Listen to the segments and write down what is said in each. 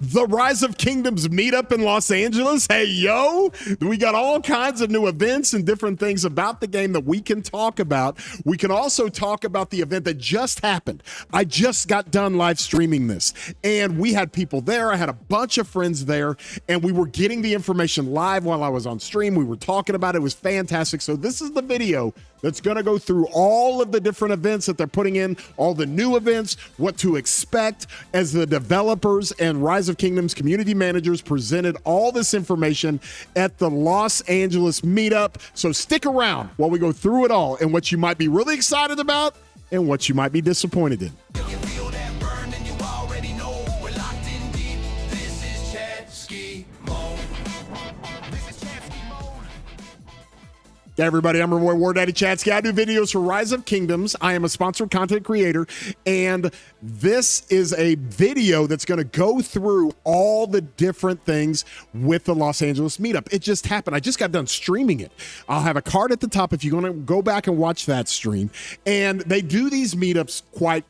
The Rise of Kingdoms meetup in Los Angeles. Hey, yo, we got all kinds of new events and different things about the game that we can talk about. We can also talk about the event that just happened. I just got done live streaming this, and we had people there. I had a bunch of friends there, and we were getting the information live while I was on stream. We were talking about it. It was fantastic. So this is the video that's going to go through all of the different events that they're putting in, all the new events, what to expect as the developers and Rise of Kingdoms community managers presented all this information at the Los Angeles meetup. So stick around while we go through it all and what you might be really excited about and what you might be disappointed in. Hey everybody, I'm your boy War Daddy Chatsky. I do videos for Rise of Kingdoms. I am a sponsored content creator, and this is a video that's going to go through all the different things with the Los Angeles meetup. It just happened. I just got done streaming it. I'll have a card at the top if you're going to go back and watch that stream. And they do these meetups quite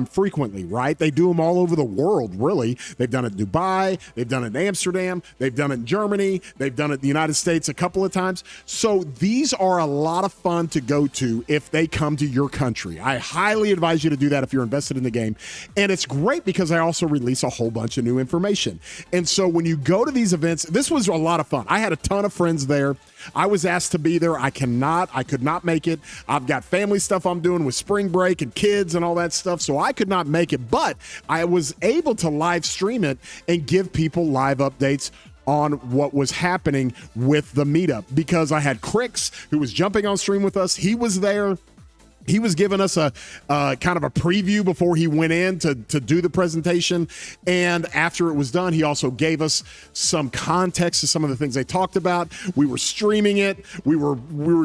frequently, right? They do them all over the world, really. They've done it in Dubai. They've done it in Amsterdam. They've done it in Germany. They've done it in the United States a couple of times. So these are a lot of fun to go to if they come to your country. I highly advise you to do that if you're invested in the game. And it's great because I also release a whole bunch of new information. And so when you go to these events, this was a lot of fun. I had a ton of friends there. I was asked to be there. I could not make it. I've got family stuff I'm doing with spring break and kids and all that stuff, so I could not make it. But I was able to live stream it and give people live updates on what was happening with the meetup, because I had Crix, who was jumping on stream with us. He was there. He was giving us a kind of a preview before he went in to do the presentation. And after it was done, he also gave us some context to some of the things they talked about. We were streaming it. We were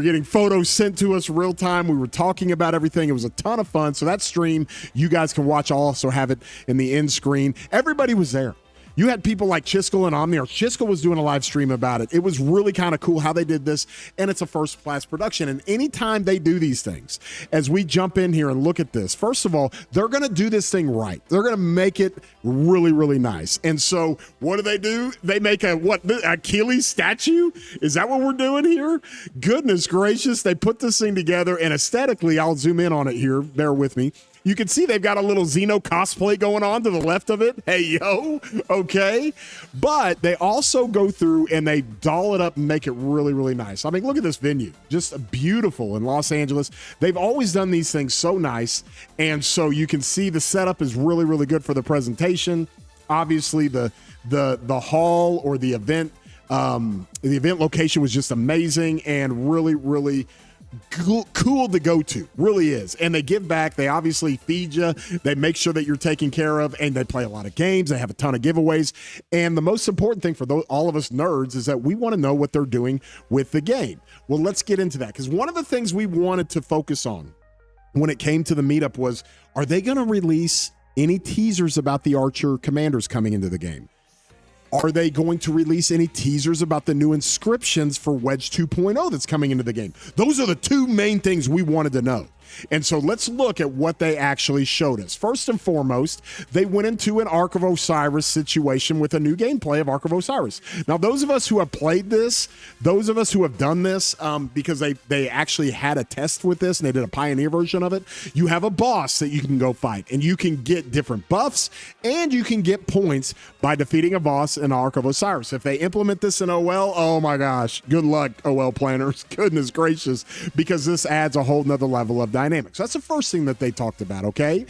getting photos sent to us real time. We were talking about everything. It was a ton of fun. So that stream, you guys can watch. I'll also have it in the end screen. Everybody was there. You had people like Chiskel and Omni, or Chiskel was doing a live stream about it. It was really kind of cool how they did this, and it's a first-class production. And anytime they do these things, as we jump in here and look at this, first of all, they're going to do this thing right. They're going to make it really, really nice. And so what do? They make a Achilles statue? Is that what we're doing here? Goodness gracious. They put this thing together, and aesthetically, I'll zoom in on it here. Bear with me. You can see they've got a little Xeno cosplay going on to the left of it. Hey, yo, okay. But they also go through and they doll it up and make it really, really nice. I mean, look at this venue. Just beautiful in Los Angeles. They've always done these things so nice. And so you can see the setup is really, really good for the presentation. Obviously, the hall or the event location was just amazing and really, really cool to go to, really is. And they give back. They obviously feed you. They make sure that you're taken care of, and they play a lot of games. They have a ton of giveaways. And the most important thing for all of us nerds is that we want to know what they're doing with the game. Well, let's get into that, because one of the things we wanted to focus on when it came to the meetup was, are they going to release any teasers about the Archer commanders coming into the game? Are they going to release any teasers about the new inscriptions for Wedge 2.0 that's coming into the game? Those are the two main things we wanted to know. And so let's look at what they actually showed us. First and foremost, they went into an Ark of Osiris situation with a new gameplay of Ark of Osiris. Now, those of us who have played this, those of us who have done this, because they actually had a test with this and they did a pioneer version of it, you have a boss that you can go fight, and you can get different buffs, and you can get points by defeating a boss in Ark of Osiris. If they implement this in OL, oh my gosh, good luck, OL planners. Goodness gracious, because this adds a whole nother level of dynamics. That's the first thing that they talked about, okay?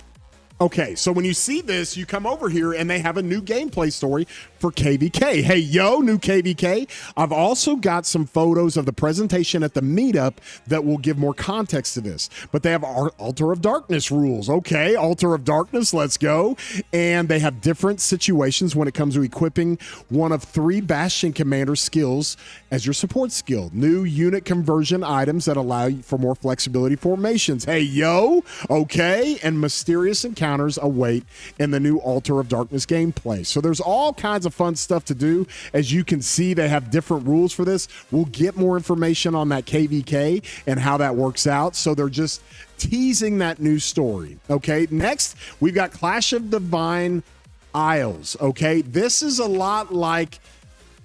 Okay, so when you see this, you come over here and they have a new gameplay story for KVK. Hey, yo, new KVK. I've also got some photos of the presentation at the meetup that will give more context to this. But they have Altar of Darkness rules. Okay, Altar of Darkness, let's go. And they have different situations when it comes to equipping one of 3 Bastion Commander skills as your support skill. New unit conversion items that allow you for more flexibility formations. Hey, yo, okay. And mysterious encounters await in the new Altar of Darkness gameplay. So there's all kinds of fun stuff to do. As you can see, they have different rules for this. We'll get more information on that KVK and how that works out. So they're just teasing that new story. Okay, next we've got Clash of Divine aisles, okay? This is a lot like,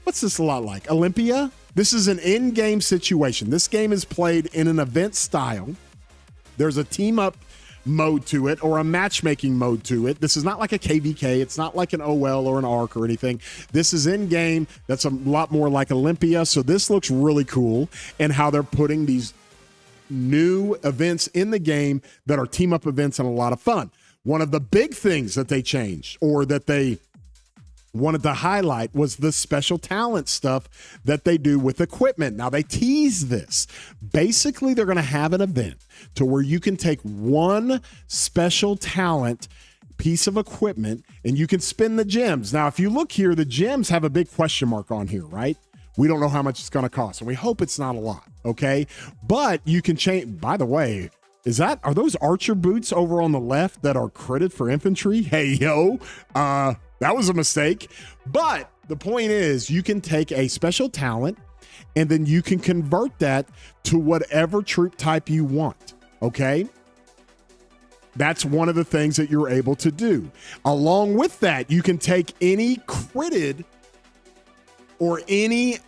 what's this a lot like? Olympia? This is an in-game situation. This game is played in an event style. There's a team-up mode to it or a matchmaking mode to it. This is not like a KVK. It's not like an OL or an ARC or anything. This is in-game. That's a lot more like Olympia. So this looks really cool, and how they're putting these new events in the game that are team-up events and a lot of fun. One of the big things that they changed or that they wanted to highlight was the special talent stuff that they do with equipment. Now, they tease this. Basically, they're going to have an event to where you can take one special talent piece of equipment and you can spin the gems. Now, if you look here, the gems have a big question mark on here, right? We don't know how much it's going to cost, and we hope it's not a lot, okay? But you can change. By the way, are those archer boots over on the left that are critted for infantry? Hey, yo, that was a mistake. But the point is, you can take a special talent and then you can convert that to whatever troop type you want, okay? That's one of the things that you're able to do. Along with that, you can take any critted or any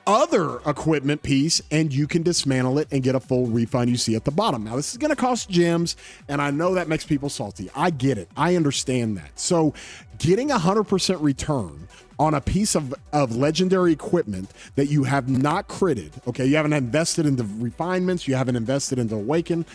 other equipment piece and you can dismantle it and get a full refund you see at the bottom. Now, this is going to cost gems, and I know that makes people salty. I get it. I understand that. So getting 100% return on a piece of legendary equipment that you have not critted, okay, you haven't invested into refinements, you haven't invested into Awaken,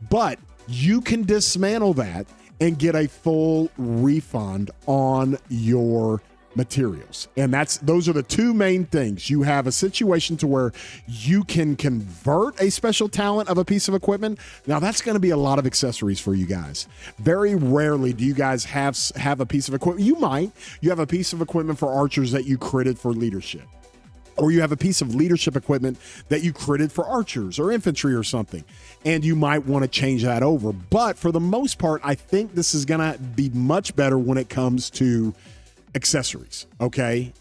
but you can dismantle that and get a full refund on your materials. And those are the two main things. You have a situation to where you can convert a special talent of a piece of equipment. Now, that's going to be a lot of accessories for you guys. Very rarely do you guys have a piece of equipment. You have a piece of equipment for archers that you critted for leadership, or you have a piece of leadership equipment that you critted for archers or infantry or something, and you might want to change that over. But for the most part, I think this is going to be much better when it comes to accessories, okay?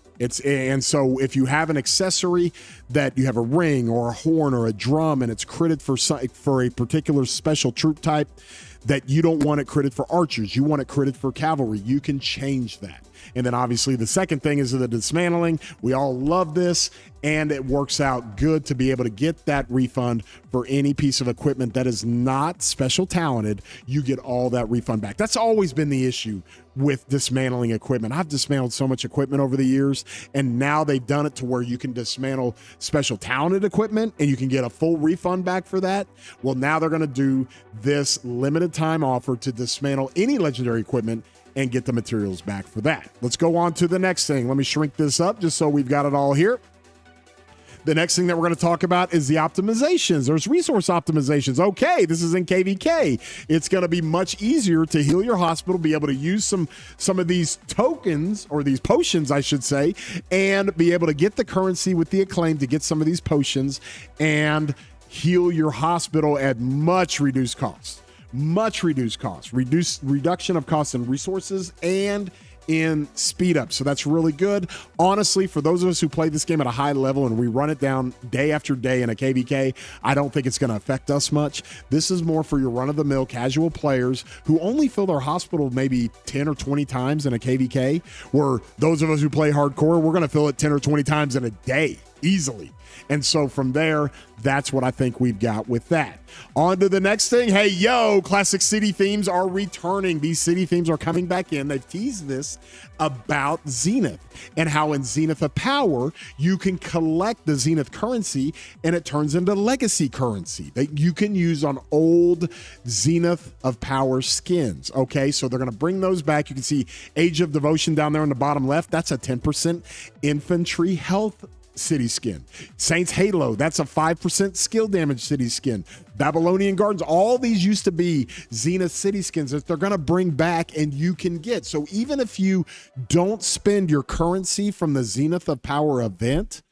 And so if you have an accessory that you have a ring or a horn or a drum and it's critted for a particular special troop type that you don't want it critted for archers, you want it critted for cavalry, you can change that. And then obviously the second thing is the dismantling. We all love this, and it works out good to be able to get that refund for any piece of equipment that is not special talented. You get all that refund back. That's always been the issue with dismantling equipment. I've dismantled so much equipment over the years, and now they've done it to where you can dismantle special talented equipment and you can get a full refund back for that. Well, now they're going to do this limited time offer to dismantle any legendary equipment and get the materials back for that. Let's go on to the next thing. Let me shrink this up just so we've got it all here. The next thing that we're going to talk about is the optimizations. There's resource optimizations. Okay, this is in KVK. It's going to be much easier to heal your hospital, be able to use some of these tokens, or these potions, I should say, and be able to get the currency with the acclaim to get some of these potions and heal your hospital at much reduced cost. Reduction of costs and resources and in speed up. So that's really good. Honestly, for those of us who play this game at a high level and we run it down day after day in a KVK, I don't think it's going to affect us much. This is more for your run-of-the-mill casual players who only fill their hospital maybe 10 or 20 times in a KVK, where those of us who play hardcore, we're going to fill it 10 or 20 times in a day easily. And so from there, that's what I think we've got with that. On to the next thing. Hey, yo, classic city themes are returning. These city themes are coming back in. They've teased this about Zenith and how in Zenith of Power, you can collect the Zenith currency and it turns into legacy currency that you can use on old Zenith of Power skins. Okay, so they're going to bring those back. You can see Age of Devotion down there in the bottom left. That's a 10% infantry health city skin. Saints Halo, that's a 5% skill damage city skin. Babylonian Gardens, all these used to be Zenith city skins that they're going to bring back and you can get. So even if you don't spend your currency from the Zenith of Power event,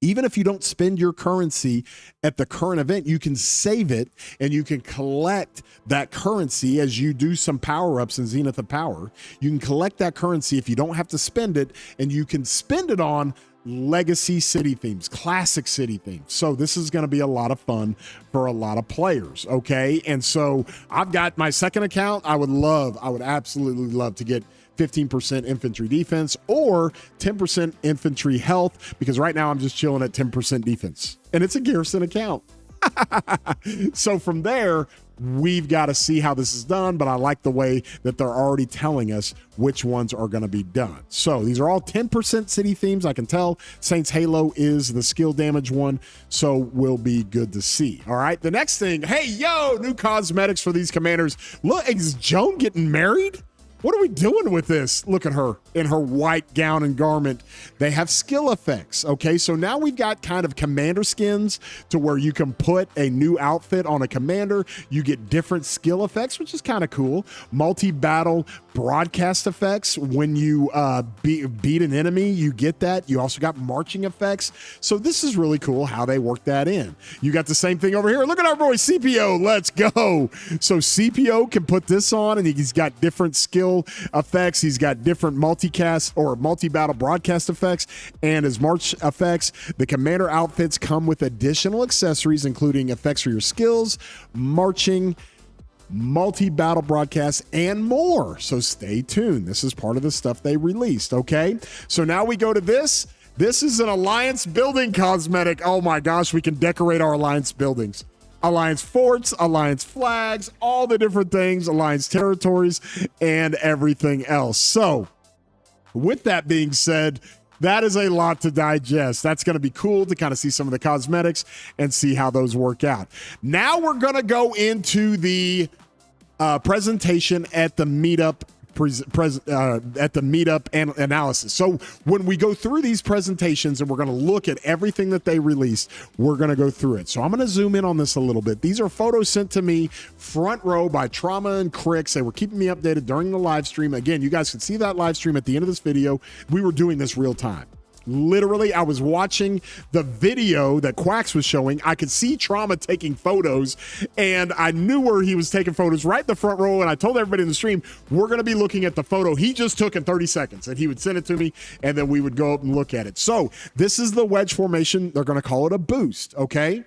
even if you don't spend your currency at the current event, you can save it and you can collect that currency as you do some power-ups in Zenith of Power. You can collect that currency if you don't have to spend it, and you can spend it on legacy city themes, classic city themes. So this is going to be a lot of fun for a lot of players, okay? And so I've got my second account. I would absolutely love to get 15% infantry defense or 10% infantry health, because right now I'm just chilling at 10% defense. And it's a Garrison account. So from there, we've got to see how this is done, but I like the way that they're already telling us which ones are going to be done. So these are all 10% city themes. I can tell Saints Halo is the skill damage one, so will be good to see. All right, the next thing, hey, yo, new cosmetics for these commanders. Look, is Joan getting married? What are we doing with this? Look at her in her white gown and garment. They have skill effects, okay? So now we've got kind of commander skins to where you can put a new outfit on a commander. You get different skill effects, which is kind of cool. Multi-battle broadcast effects. When you beat an enemy, you get that. You also got marching effects. So this is really cool how they work that in. You got the same thing over here. Look at our boy CPO. Let's go. So CPO can put this on, and he's got different skill effects. He's got different multicast or multi-battle broadcast effects and his march effects. The commander outfits come with additional accessories, including effects for your skills, marching, multi-battle broadcast, and more. So stay tuned. This is part of the stuff they released, okay? So now we go to this. This is an alliance building cosmetic. Oh my gosh, we can decorate our alliance buildings. Alliance forts, alliance flags, all the different things, alliance territories, and everything else. So with that being said, that is a lot to digest. That's going to be cool to kind of see some of the cosmetics and see how those work out. Now we're going to go into the presentation at the meetup and analysis. So when we go through these presentations and we're going to look at everything that they released, we're going to go through it. So I'm going to zoom in on this a little bit. These are photos sent to me front row by Trauma and Cricks. They were keeping me updated during the live stream. Again, you guys can see that live stream at the end of this video. We were doing this real time. Literally, I was watching the video that Quacks was showing. I could see Trauma taking photos, and I knew where he was taking photos right in the front row, and I told everybody in the stream, we're going to be looking at the photo he just took in 30 seconds, and he would send it to me, and then we would go up and look at it. So this is the wedge formation. They're going to call it a boost, okay?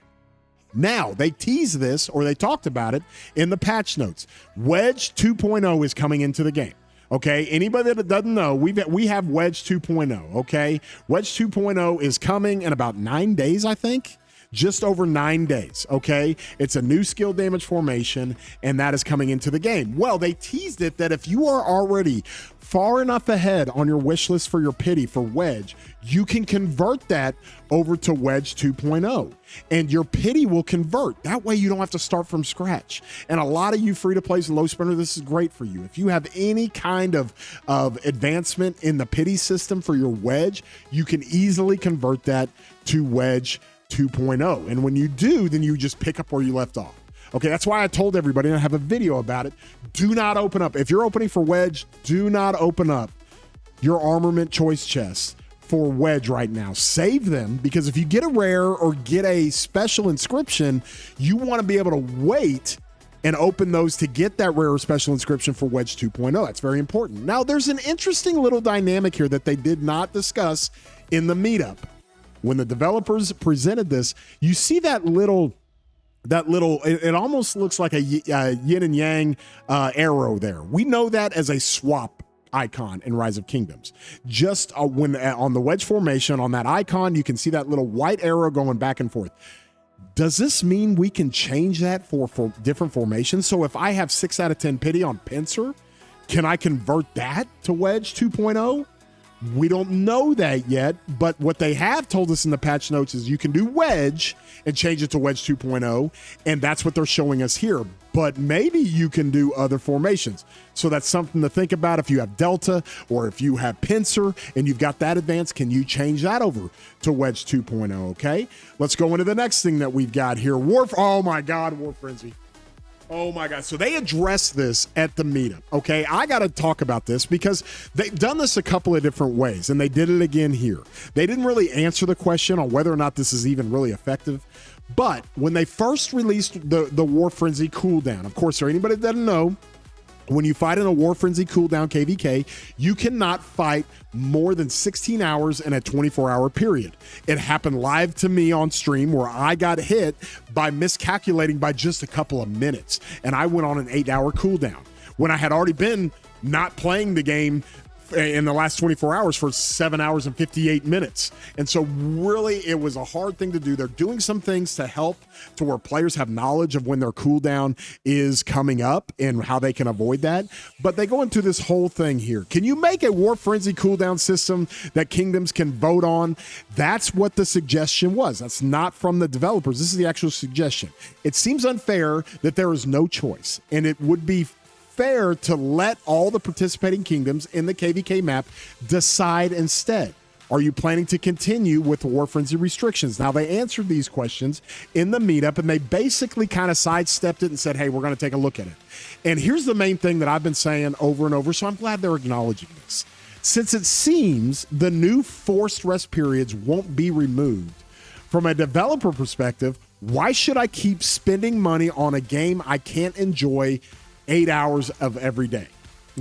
Now, they teased this, or they talked about it in the patch notes. Wedge 2.0 is coming into the game. Okay, anybody that doesn't know, we have Wedge 2.0, okay? Wedge 2.0 is coming in about 9 days, I think. Just over 9 days, okay? It's a new skill damage formation, and that is coming into the game. Well, they teased it that if you are already far enough ahead on your wish list for your pity for Wedge, you can convert that over to Wedge 2.0, and your pity will convert. That way you don't have to start from scratch. And a lot of you free-to-plays and low spender, this is great for you. If you have any kind of advancement in the pity system for your Wedge, you can easily convert that to Wedge 2.0. And when you do, then you just pick up where you left off. Okay, that's why I told everybody, and I have a video about it, do not open up. If you're opening for Wedge, do not open up your armament choice chests for Wedge right now. Save them, because if you get a rare or get a special inscription, you want to be able to wait and open those to get that rare or special inscription for Wedge 2.0. That's very important. Now, there's an interesting little dynamic here that they did not discuss in the meetup. When the developers presented this, you see that little, it almost looks like a yin and yang arrow there. We know that as a swap icon in Rise of Kingdoms. Just when on the wedge formation, on that icon, you can see that little white arrow going back and forth. Does this mean we can change that for different formations? So if I have 6 out of 10 pity on Pincer, can I convert that to Wedge 2.0? We don't know that yet, but what they have told us in the patch notes is you can do Wedge and change it to Wedge 2.0, and that's what they're showing us here. But maybe you can do other formations. So that's something to think about. If you have Delta or if you have Pincer and you've got that advanced, can you change that over to Wedge 2.0, okay? Let's go into the next thing that we've got here. Oh my God, War Frenzy. Oh my God. So they addressed this at the meetup. Okay. I got to talk about this because they've done this a couple of different ways, and they did it again here. They didn't really answer the question on whether or not this is even really effective. But when they first released the War Frenzy cooldown, of course, for anybody that doesn't know, When you fight in a War Frenzy cooldown KVK, you cannot fight more than 16 hours in a 24-hour period. It happened live to me on stream where I got hit by miscalculating by just a couple of minutes, and I went on an 8-hour cooldown when I had already been not playing the game in the last 24 hours for 7 hours and 58 minutes. And so really it was a hard thing to do. They're doing some things to help to where players have knowledge of when their cooldown is coming up and how they can avoid that. But they go into this whole thing here. Can you make a War Frenzy cooldown system that Kingdoms can vote on? That's what the suggestion was. That's not from the developers. This is the actual suggestion. It seems unfair that there is no choice, and it would be fair to let all the participating kingdoms in the KVK map decide instead. Are you planning to continue with the War Frenzy restrictions? Now, they answered these questions in the meetup, and they basically kind of sidestepped it and said, hey, we're going to take a look at it. And here's the main thing that I've been saying over and over, so I'm glad they're acknowledging this. Since it seems the new forced rest periods won't be removed, from a developer perspective, why should I keep spending money on a game I can't enjoy 8 hours of every day?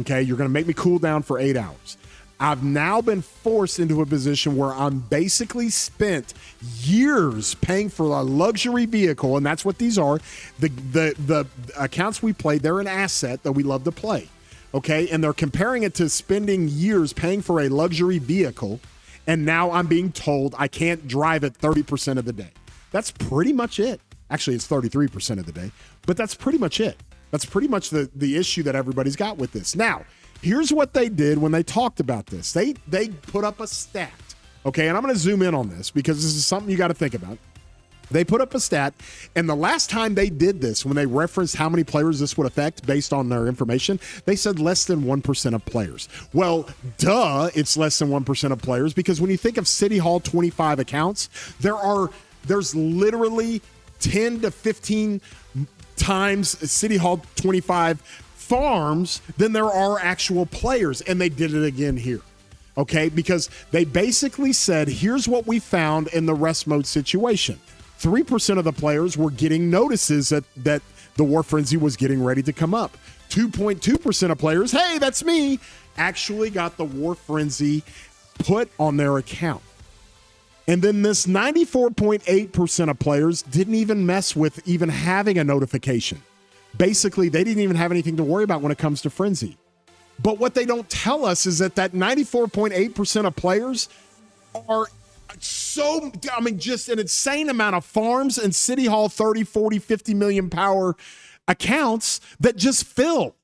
Okay, you're going to make me cool down for 8 hours. I've now been forced into a position where I'm basically spent years paying for a luxury vehicle, and that's what these are. The accounts we play, they're an asset that we love to play. Okay, and they're comparing it to spending years paying for a luxury vehicle, and now I'm being told I can't drive it 30% of the day. That's pretty much it. Actually, it's 33% of the day, but that's pretty much it. That's pretty much the issue that everybody's got with this. Now, here's what they did when they talked about this. They put up a stat, okay? And I'm going to zoom in on this because this is something you got to think about. They put up a stat, and the last time they did this, when they referenced how many players this would affect based on their information, they said less than 1% of players. Well, duh, it's less than 1% of players, because when you think of City Hall 25 accounts, there's literally 10 to 15 times City Hall 25 farms than there are actual players, and they did it again here. Okay, because they basically said, here's what we found in the rest mode situation. 3% of the players were getting notices that the War Frenzy was getting ready to come up. 2.2% of players, hey, that's me, actually got the War Frenzy put on their account. And then this 94.8% of players didn't even mess with even having a notification. Basically, they didn't even have anything to worry about when it comes to Frenzy. But what they don't tell us is that 94.8% of players are just an insane amount of farms and City Hall 30, 40, 50 million power accounts that just fill.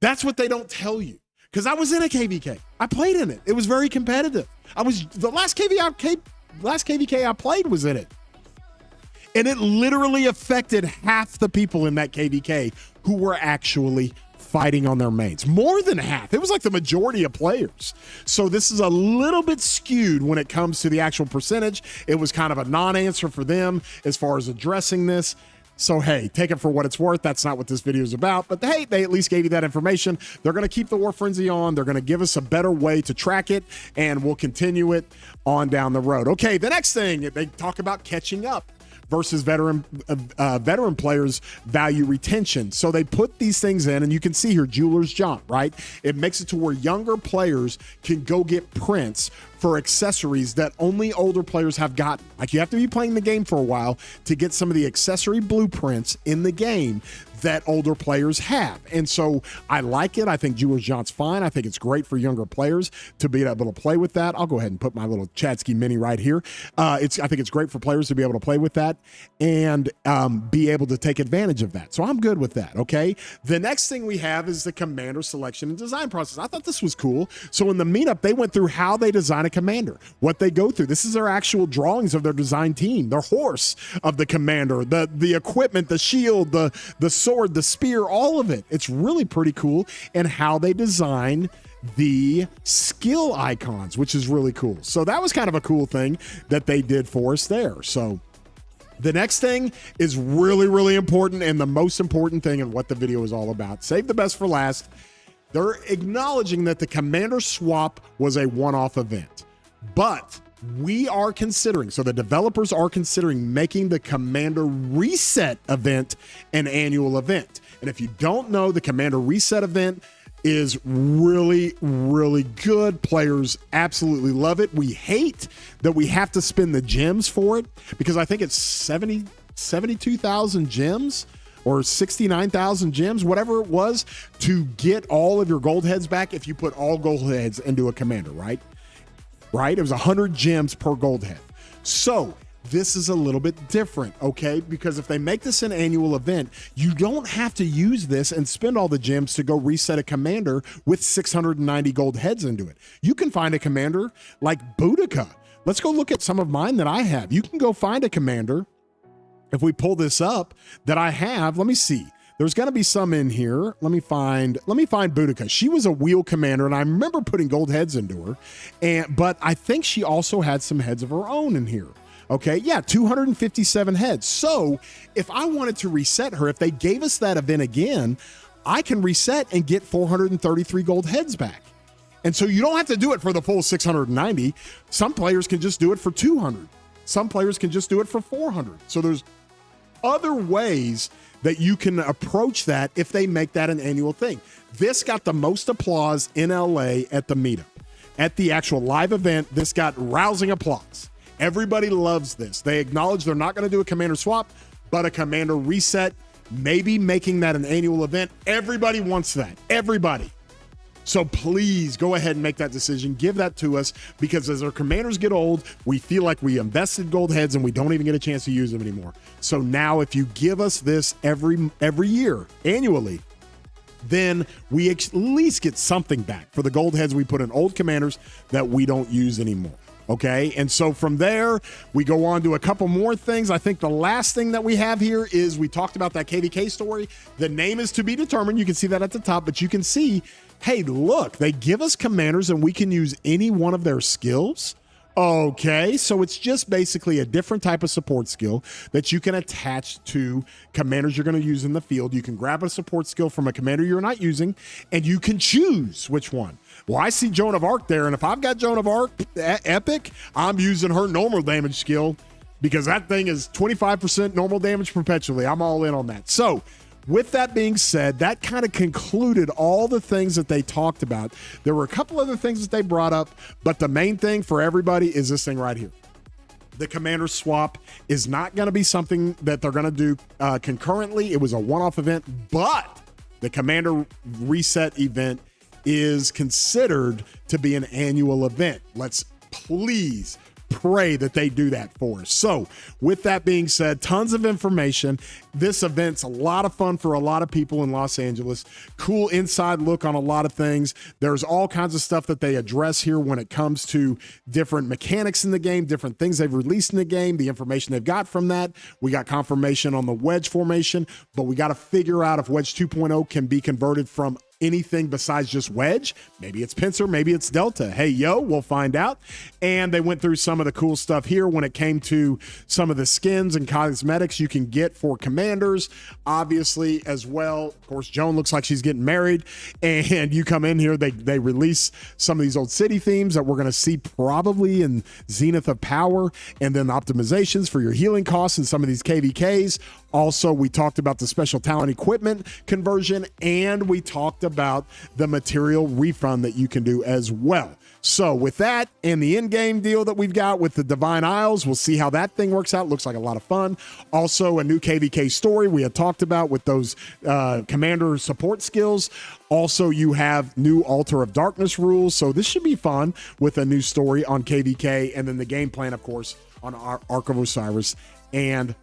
That's what they don't tell you. Because I was in a KVK. I played in it. It was very competitive. The last KVK I played was in it. And it literally affected half the people in that KVK who were actually fighting on their mains. More than half. It was like the majority of players. So this is a little bit skewed when it comes to the actual percentage. It was kind of a non-answer for them as far as addressing this. So, hey, take it for what it's worth. That's not what this video is about. But, hey, they at least gave you that information. They're going to keep the War Frenzy on. They're going to give us a better way to track it, and we'll continue it on down the road. Okay, the next thing, they talk about catching up versus veteran players value retention. So they put these things in, and you can see here, Jeweler's Jaunt, right? It makes it to where younger players can go get prints for accessories that only older players have gotten. Like, you have to be playing the game for a while to get some of the accessory blueprints in the game that older players have. And so I like it. I think Jeweler's Jaunt's fine. I think it's great for younger players to be able to play with that. I'll go ahead and put my little Chatsky mini right here. I think it's great for players to be able to play with that and be able to take advantage of that. So I'm good with that, okay? The next thing we have is the commander selection and design process. I thought this was cool. So in the meetup, they went through how they design a commander, what they go through. This is their actual drawings of their design team, their horse of the commander, the equipment, the shield, the sword, the spear, all of it. It's really pretty cool, and how they design the skill icons, which is really cool. So that was kind of a cool thing that they did for us there. So the next thing is really, really important, and the most important thing and what the video is all about. Save the best for last. They're acknowledging that the commander swap was a one-off event, but we are considering, so the developers are considering making the Commander Reset event an annual event. And if you don't know, the Commander Reset event is really, really good. Players absolutely love it. We hate that we have to spend the gems for it because I think it's 72,000 gems or 69,000 gems, whatever it was, to get all of your gold heads back if you put all gold heads into a commander, right? It was 100 gems per gold head. So this is a little bit different, okay? Because if they make this an annual event, you don't have to use this and spend all the gems to go reset a commander with 690 gold heads into it. You can find a commander like Boudica. Let's go look at some of mine that I have. You can go find a commander. If we pull this up that I have, let me see. There's got to be some in here. Let me find Boudica. She was a wheel commander, and I remember putting gold heads into her. But I think she also had some heads of her own in here. Okay, yeah, 257 heads. So if I wanted to reset her, if they gave us that event again, I can reset and get 433 gold heads back. And so you don't have to do it for the full 690. Some players can just do it for 200. Some players can just do it for 400. So there's other ways that you can approach that if they make that an annual thing. This got the most applause in LA at the meetup. At the actual live event, this got rousing applause. Everybody loves this. They acknowledge they're not going to do a commander swap, but a commander reset, maybe making that an annual event. Everybody wants that. Everybody. So please go ahead and make that decision. Give that to us because as our commanders get old, we feel like we invested gold heads and we don't even get a chance to use them anymore. So now if you give us this every year, annually, then we at least get something back for the gold heads we put in old commanders that we don't use anymore. Okay, and so from there, we go on to a couple more things. I think the last thing that we have here is we talked about that KVK story. The name is to be determined. You can see that at the top, but you can see, hey, look, they give us commanders and we can use any one of their skills. Okay, so it's just basically a different type of support skill that you can attach to commanders you're going to use in the field. You can grab a support skill from a commander you're not using, and you can choose which one. Well, I see Joan of Arc there, and if I've got Joan of Arc Epic, I'm using her normal damage skill because that thing is 25% normal damage perpetually. I'm all in on that. So with that being said, that kind of concluded all the things that they talked about. There were a couple other things that they brought up, but the main thing for everybody is this thing right here. The commander swap is not going to be something that they're going to do concurrently. It was a one-off event, but the commander reset event is considered to be an annual event. Let's please pray that they do that for us. So with that being said, tons of information. This event's a lot of fun for a lot of people in Los Angeles. Cool inside look on a lot of things. There's all kinds of stuff that they address here when it comes to different mechanics in the game, different things they've released in the game, the information they've got from that. We got confirmation on the Wedge formation, but we got to figure out if Wedge 2.0 can be converted from anything besides just Wedge. Maybe it's Pincer, maybe it's Delta. Hey, yo, we'll find out. And they went through some of the cool stuff here when it came to some of the skins and cosmetics you can get for commanders, obviously, as well. Of course, Joan looks like she's getting married, and you come in here, they release some of these old city themes that we're going to see probably in Zenith of Power, and then optimizations for your healing costs and some of these KVKs. Also, we talked about the special talent equipment conversion, and we talked about the material refund that you can do as well. So with that and the in-game deal that we've got with the Divine Isles, we'll see how that thing works out. Looks like a lot of fun. Also, a new KVK story we had talked about with those commander support skills. Also, you have new Altar of Darkness rules. So this should be fun with a new story on KVK, and then the game plan, of course, on our Ark of Osiris and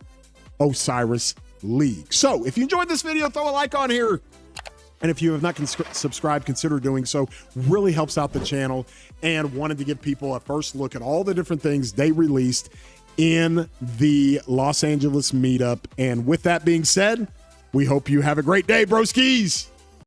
Osiris League. So if you enjoyed this video, throw a like on here. And if you have not subscribed, consider doing so. Really helps out the channel, and wanted to give people a first look at all the different things they released in the Los Angeles meetup. And with that being said, we hope you have a great day, broskis.